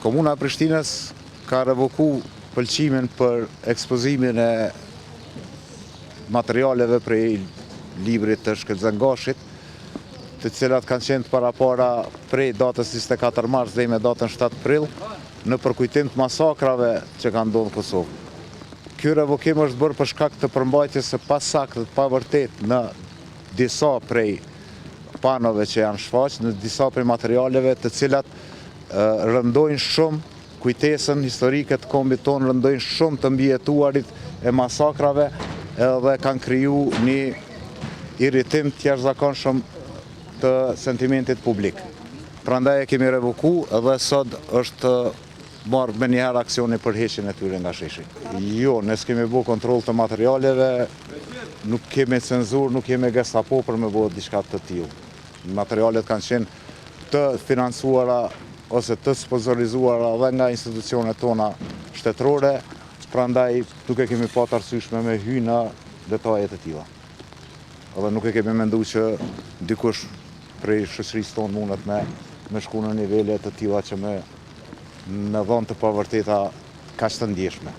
Komuna e Prishtinës ka revoku pëlqimin për ekspozimin e materialeve prej librit të Shkëlzen Gashit, të cilat kanë qenë të parapara prej datës 24 mars dhe me datën 7 prill në përkujtim të masakrave që kanë ndodhur në Kosovë. Ky revokim është bërë për shkak të përmbajtjes së pasaktë të pavërtet në disa prej panove që janë shfaqur, në disa prej materialeve të cilat rëndojnë shumë kujtesën historike të kombit tonë, rëndojnë shumë të mbijetuarit e masakrave edhe kanë kriju një irritim të jashtëzakonshëm të sentimentit publik. Prandaj e kemi revoku dhe sot është marrë me njëherë aksioni për heqjen e tyre nga sheshi. Jo, ne s'kemi bu kontroll të materialeve, nuk kemi cenzur, nuk kemi gestapo për me bu diçka të tillë. Materialet kanë qenë të financuara ose të sponsorizuara dhe nga institucionet tona shtetërore, prandaj nuk e kemi pasur arsyeshme me hy në detaje të tilla. Edhe nuk e kemi menduar që dikush prej shoqërisë tonë mundet me shku në nivele të tilla që me dhënë të pavërteta kaq të ndjeshme.